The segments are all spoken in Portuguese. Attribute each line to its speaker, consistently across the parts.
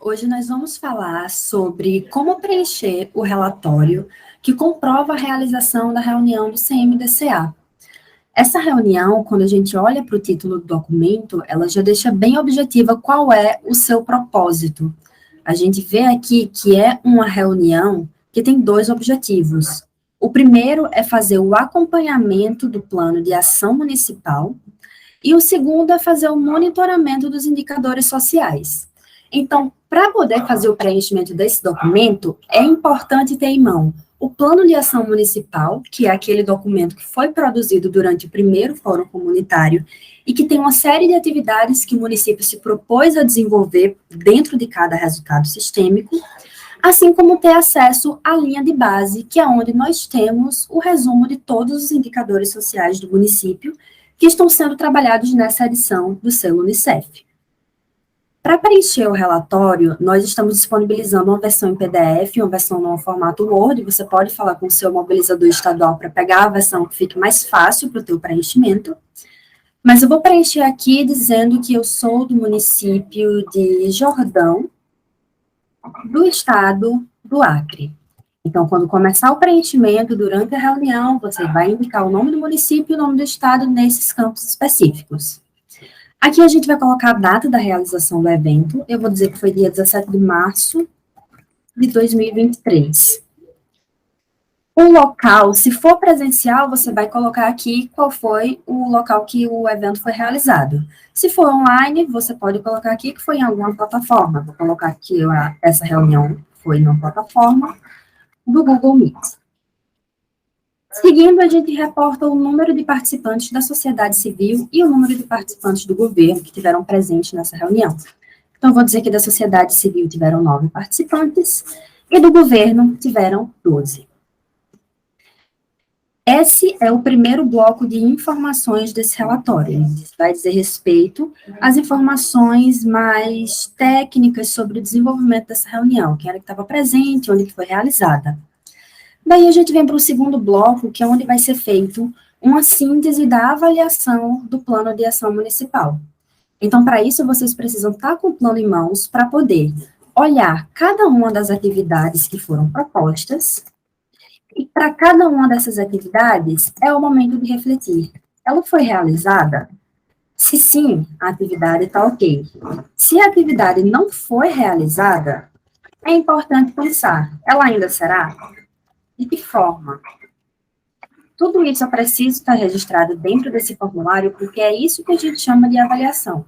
Speaker 1: Hoje nós vamos falar sobre como preencher o relatório que comprova a realização da reunião do CMDCA. Essa reunião, quando a gente olha para o título do documento, ela já deixa bem objetiva qual é o seu propósito. A gente vê aqui que é uma reunião que tem dois objetivos. O primeiro é fazer o acompanhamento do plano de ação municipal e o segundo é fazer o monitoramento dos indicadores sociais. Então, para poder fazer o preenchimento desse documento, é importante ter em mão o plano de ação municipal, que é aquele documento que foi produzido durante o primeiro fórum comunitário e que tem uma série de atividades que o município se propôs a desenvolver dentro de cada resultado sistêmico, assim como ter acesso à linha de base, que é onde nós temos o resumo de todos os indicadores sociais do município que estão sendo trabalhados nessa edição do selo Unicef. Para preencher o relatório, nós estamos disponibilizando uma versão em PDF, uma versão no formato Word. Você pode falar com o seu mobilizador estadual para pegar a versão que fique mais fácil para o teu preenchimento. Mas eu vou preencher aqui dizendo que eu sou do município de Jordão, do estado do Acre. Então, quando começar o preenchimento, durante a reunião, você vai indicar o nome do município e o nome do estado nesses campos específicos. Aqui a gente vai colocar a data da realização do evento. Eu vou dizer que foi dia 17 de março de 2023. O local, se for presencial, você vai colocar aqui qual foi o local que o evento foi realizado. Se for online, você pode colocar aqui que foi em alguma plataforma. Vou colocar aqui essa reunião foi numa plataforma do Google Meet. Seguindo, a gente reporta o número de participantes da sociedade civil e o número de participantes do governo que tiveram presente nessa reunião. Então, vou dizer que da sociedade civil tiveram 9 participantes e do governo tiveram 12. Esse é o primeiro bloco de informações desse relatório. Ele vai dizer respeito às informações mais técnicas sobre o desenvolvimento dessa reunião, quem era que estava presente, onde que foi realizada. Daí a gente vem para o segundo bloco, que é onde vai ser feito uma síntese da avaliação do plano de ação municipal. Então, para isso, vocês precisam estar com o plano em mãos para poder olhar cada uma das atividades que foram propostas, e para cada uma dessas atividades, é o momento de refletir. Ela foi realizada? Se sim, a atividade está ok. Se a atividade não foi realizada, é importante pensar, ela ainda será? De que forma? Tudo isso é preciso estar registrado dentro desse formulário, porque é isso que a gente chama de avaliação.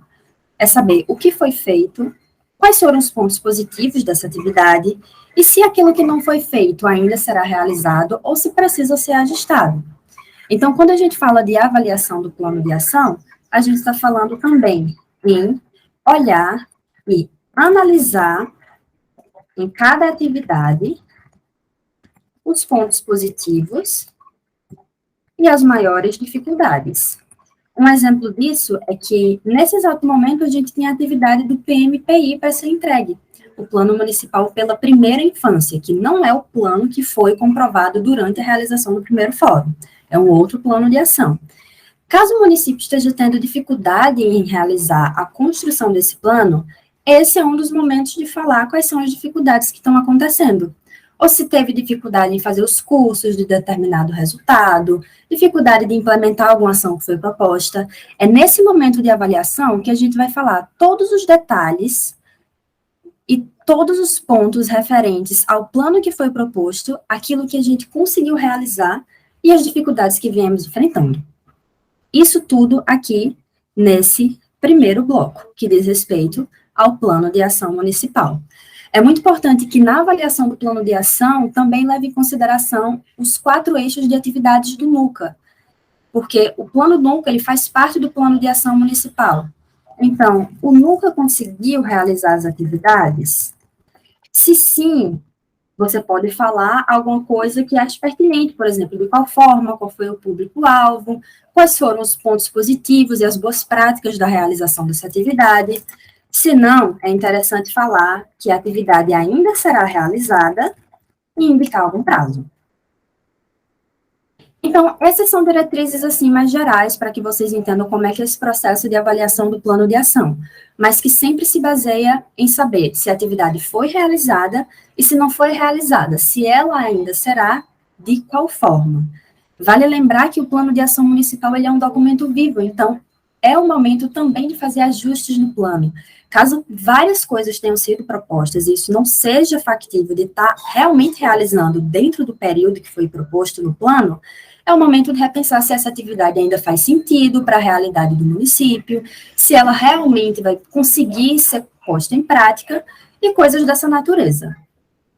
Speaker 1: É saber o que foi feito, quais foram os pontos positivos dessa atividade, e se aquilo que não foi feito ainda será realizado, ou se precisa ser ajustado. Então, quando a gente fala de avaliação do plano de ação, a gente está falando também em olhar e analisar em cada atividade os pontos positivos e as maiores dificuldades. Um exemplo disso é que, nesse exato momento, a gente tem a atividade do PMPI para ser entregue, o Plano Municipal pela Primeira Infância, que não é o plano que foi comprovado durante a realização do primeiro fórum, é um outro plano de ação. Caso o município esteja tendo dificuldade em realizar a construção desse plano, esse é um dos momentos de falar quais são as dificuldades que estão acontecendo. Ou se teve dificuldade em fazer os cursos de determinado resultado, dificuldade de implementar alguma ação que foi proposta. É nesse momento de avaliação que a gente vai falar todos os detalhes e todos os pontos referentes ao plano que foi proposto, aquilo que a gente conseguiu realizar e as dificuldades que viemos enfrentando. Isso tudo aqui nesse primeiro bloco, que diz respeito ao plano de ação municipal. É muito importante que na avaliação do plano de ação também leve em consideração os 4 eixos de atividades do NUCA, porque o plano NUCA ele faz parte do plano de ação municipal. Então, o NUCA conseguiu realizar as atividades? Se sim, você pode falar alguma coisa que ache pertinente, por exemplo, de qual forma, qual foi o público-alvo, quais foram os pontos positivos e as boas práticas da realização dessa atividade. Se não, é interessante falar que a atividade ainda será realizada e indicar algum prazo. Então, essas são diretrizes, assim, mais gerais, para que vocês entendam como é que é esse processo de avaliação do plano de ação, mas que sempre se baseia em saber se a atividade foi realizada e se não foi realizada, se ela ainda será, de qual forma. Vale lembrar que o plano de ação municipal ele é um documento vivo, então é o momento também de fazer ajustes no plano. Caso várias coisas tenham sido propostas e isso não seja factível de estar realmente realizando dentro do período que foi proposto no plano, é o momento de repensar se essa atividade ainda faz sentido para a realidade do município, se ela realmente vai conseguir ser posta em prática e coisas dessa natureza.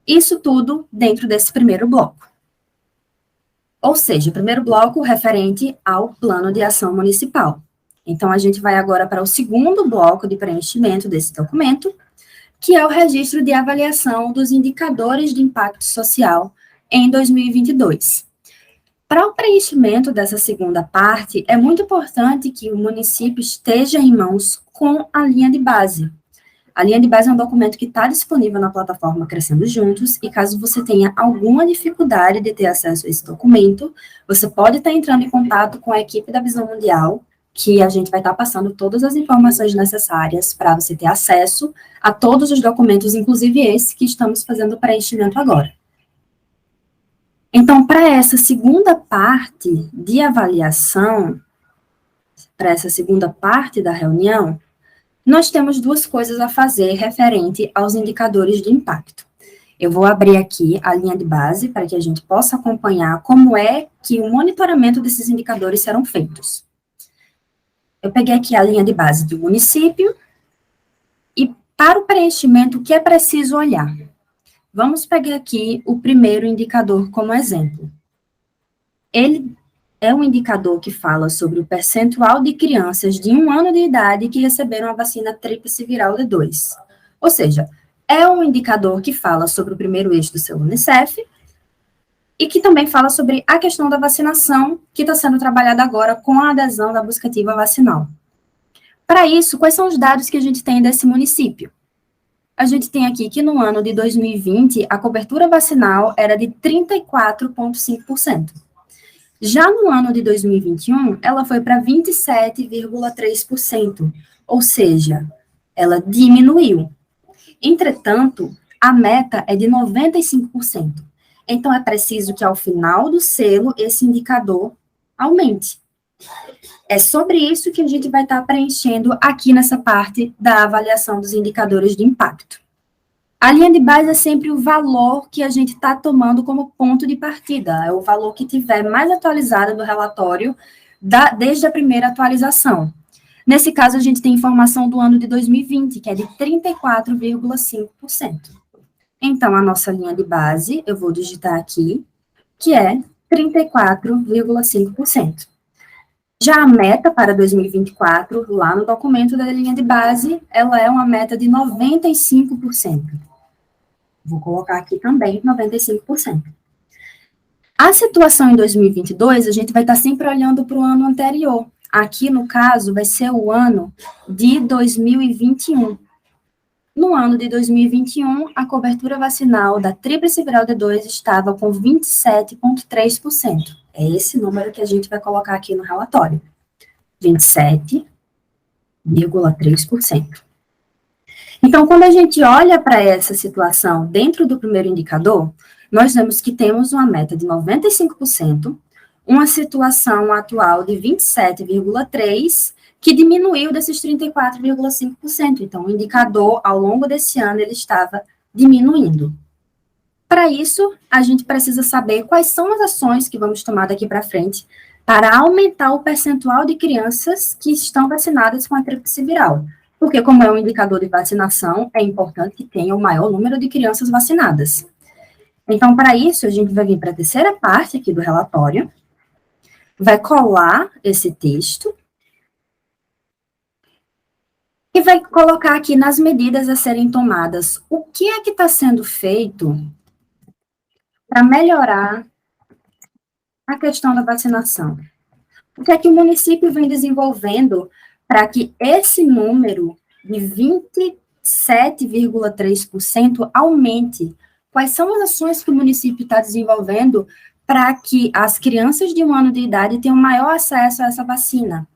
Speaker 1: Isso tudo dentro desse primeiro bloco. Ou seja, o primeiro bloco referente ao plano de ação municipal. Então, a gente vai agora para o segundo bloco de preenchimento desse documento, que é o registro de avaliação dos indicadores de impacto social em 2022. Para o preenchimento dessa segunda parte, é muito importante que o município esteja em mãos com a linha de base. A linha de base é um documento que está disponível na plataforma Crescendo Juntos, e caso você tenha alguma dificuldade de ter acesso a esse documento, você pode estar entrando em contato com a equipe da Visão Mundial, que a gente vai estar passando todas as informações necessárias para você ter acesso a todos os documentos, inclusive esse que estamos fazendo o preenchimento agora. Então, para essa segunda parte de avaliação, para essa segunda parte da reunião, nós temos duas coisas a fazer referente aos indicadores de impacto. Eu vou abrir aqui a linha de base para que a gente possa acompanhar como é que o monitoramento desses indicadores serão feitos. Eu peguei aqui a linha de base do município e para o preenchimento, o que é preciso olhar? Vamos pegar aqui o primeiro indicador como exemplo. Ele é um indicador que fala sobre o percentual de crianças de 1 ano de idade que receberam a vacina tríplice viral D2. Ou seja, é um indicador que fala sobre o primeiro eixo do seu Unicef e que também fala sobre a questão da vacinação que está sendo trabalhada agora com a adesão da busca ativa vacinal. Para isso, quais são os dados que a gente tem desse município? A gente tem aqui que no ano de 2020, a cobertura vacinal era de 34,5%. Já no ano de 2021, ela foi para 27,3%, ou seja, ela diminuiu. Entretanto, a meta é de 95%. Então, é preciso que ao final do selo, esse indicador aumente. É sobre isso que a gente vai estar preenchendo aqui nessa parte da avaliação dos indicadores de impacto. A linha de base é sempre o valor que a gente está tomando como ponto de partida, é o valor que tiver mais atualizado do relatório desde a primeira atualização. Nesse caso, a gente tem informação do ano de 2020, que é de 34,5%. Então, a nossa linha de base, eu vou digitar aqui, que é 34,5%. Já a meta para 2024, lá no documento da linha de base, ela é uma meta de 95%. Vou colocar aqui também 95%. A situação em 2022, a gente vai estar sempre olhando para o ano anterior. Aqui, no caso, vai ser o ano de 2021. No ano de 2021, a cobertura vacinal da tríplice viral D2 estava com 27,3%. É esse número que a gente vai colocar aqui no relatório. 27,3%. Então, quando a gente olha para essa situação dentro do primeiro indicador, nós vemos que temos uma meta de 95%, uma situação atual de 27,3%, que diminuiu desses 34,5%. Então, o indicador, ao longo desse ano, ele estava diminuindo. Para isso, a gente precisa saber quais são as ações que vamos tomar daqui para frente para aumentar o percentual de crianças que estão vacinadas com a tríplice viral. Porque, como é um indicador de vacinação, é importante que tenha o maior número de crianças vacinadas. Então, para isso, a gente vai vir para a terceira parte aqui do relatório, vai colar esse texto e vai colocar aqui nas medidas a serem tomadas o que é que está sendo feito para melhorar a questão da vacinação. O que é que o município vem desenvolvendo para que esse número de 27,3% aumente? Quais são as ações que o município está desenvolvendo para que as crianças de 1 ano de idade tenham maior acesso a essa vacina.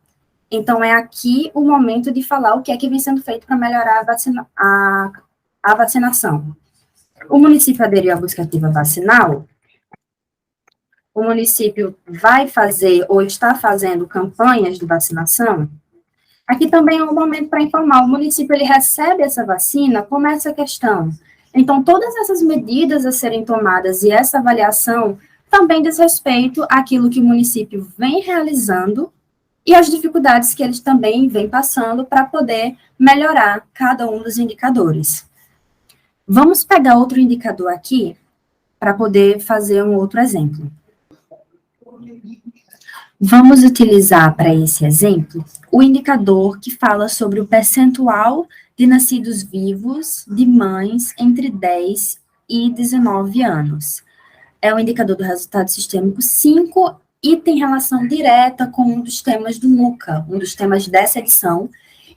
Speaker 1: Então, é aqui o momento de falar o que é que vem sendo feito para melhorar a vacinação. O município aderiu à busca ativa vacinal. O município vai fazer ou está fazendo campanhas de vacinação. Aqui também é um momento para informar, o município ele recebe essa vacina, como é essa questão. Então, todas essas medidas a serem tomadas e essa avaliação também diz respeito àquilo que o município vem realizando e as dificuldades que eles também vêm passando para poder melhorar cada um dos indicadores. Vamos pegar outro indicador aqui para poder fazer um outro exemplo. Vamos utilizar para esse exemplo o indicador que fala sobre o percentual de nascidos vivos de mães entre 10 e 19 anos. É o indicador do resultado sistêmico 5 e tem relação direta com um dos temas do NUCA, um dos temas dessa edição,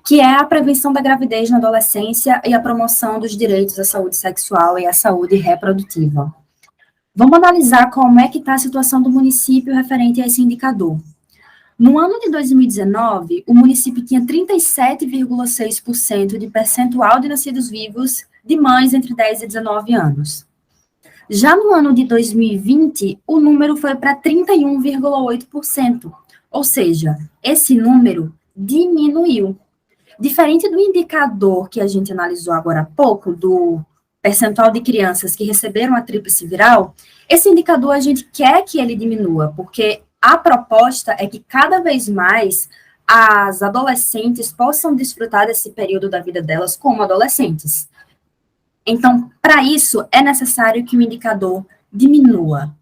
Speaker 1: que é a prevenção da gravidez na adolescência e a promoção dos direitos à saúde sexual e à saúde reprodutiva. Vamos analisar como é que está a situação do município referente a esse indicador. No ano de 2019, o município tinha 37,6% de percentual de nascidos vivos de mães entre 10 e 19 anos. Já no ano de 2020, o número foi para 31,8%, ou seja, esse número diminuiu. Diferente do indicador que a gente analisou agora há pouco, do percentual de crianças que receberam a tríplice viral, esse indicador a gente quer que ele diminua, porque a proposta é que cada vez mais as adolescentes possam desfrutar desse período da vida delas como adolescentes. Então, para isso, é necessário que o indicador diminua.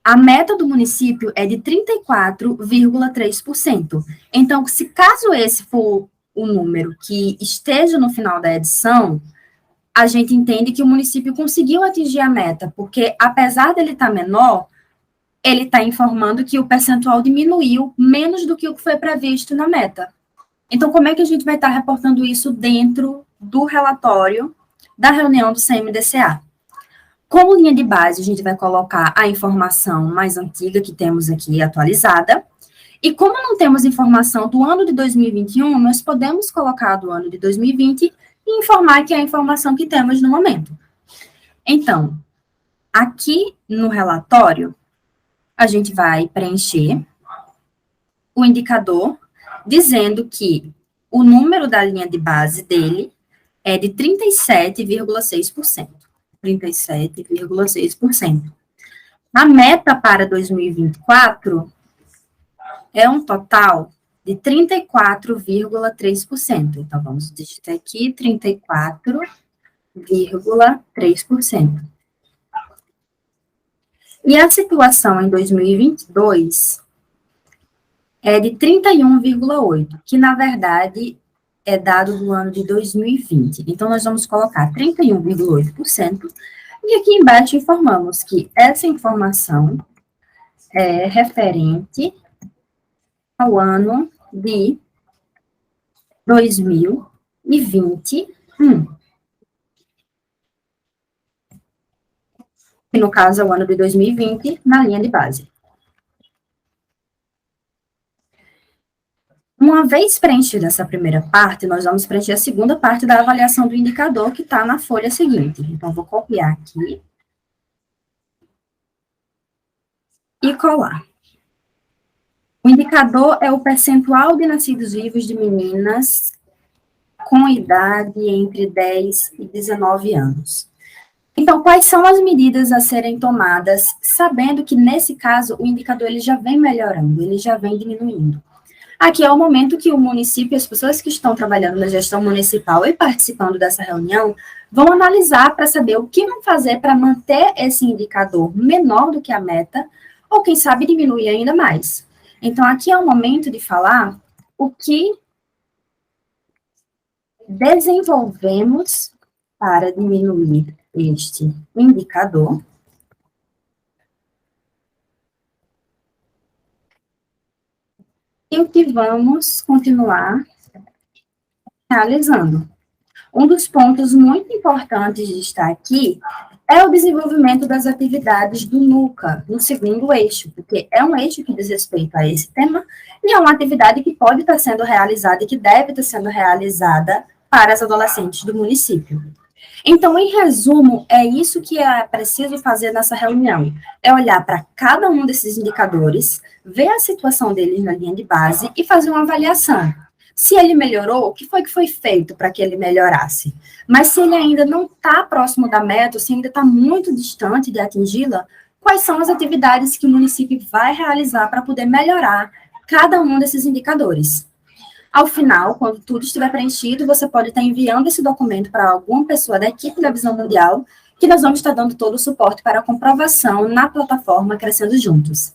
Speaker 1: A meta do município é de 34,3%. Então, se caso esse for o número que esteja no final da edição, a gente entende que o município conseguiu atingir a meta, porque apesar dele estar menor, ele está informando que o percentual diminuiu menos do que o que foi previsto na meta. Então, como é que a gente vai estar reportando isso dentro do relatório da reunião do CMDCA? Como linha de base, a gente vai colocar a informação mais antiga que temos aqui atualizada, e como não temos informação do ano de 2021, nós podemos colocar do ano de 2020 e informar que é a informação que temos no momento. Então, aqui no relatório, a gente vai preencher o indicador dizendo que o número da linha de base dele é de 37,6%. 37,6%. A meta para 2024 é um total de 34,3%. Então, vamos digitar aqui 34,3%. E a situação em 2022 é de 31,8%, que, na verdade, é dado do ano de 2020. Então, nós vamos colocar 31,8%, e aqui embaixo informamos que essa informação é referente ao ano de 2021. Que no caso é o ano de 2020, na linha de base. Uma vez preenchida essa primeira parte, nós vamos preencher a segunda parte da avaliação do indicador, que está na folha seguinte. Então, vou copiar aqui e colar. O indicador é o percentual de nascidos vivos de meninas com idade entre 10 e 19 anos. Então, quais são as medidas a serem tomadas, sabendo que, nesse caso, o indicador ele já vem melhorando, ele já vem diminuindo. Aqui é o momento que o município, as pessoas que estão trabalhando na gestão municipal e participando dessa reunião, vão analisar para saber o que vão fazer para manter esse indicador menor do que a meta, ou quem sabe diminuir ainda mais. Então, aqui é o momento de falar o que desenvolvemos para diminuir este indicador. E o que vamos continuar realizando. Um dos pontos muito importantes de estar aqui é o desenvolvimento das atividades do NUCA, no segundo eixo, porque é um eixo que diz respeito a esse tema, e é uma atividade que pode estar sendo realizada e que deve estar sendo realizada para as adolescentes do município. Então, em resumo, é isso que é preciso fazer nessa reunião, é olhar para cada um desses indicadores, ver a situação deles na linha de base e fazer uma avaliação. Se ele melhorou, o que foi feito para que ele melhorasse? Mas se ele ainda não está próximo da meta, se ainda está muito distante de atingi-la, quais são as atividades que o município vai realizar para poder melhorar cada um desses indicadores? Ao final, quando tudo estiver preenchido, você pode estar enviando esse documento para alguma pessoa da equipe da Visão Mundial, que nós vamos estar dando todo o suporte para a comprovação na plataforma Crescendo Juntos.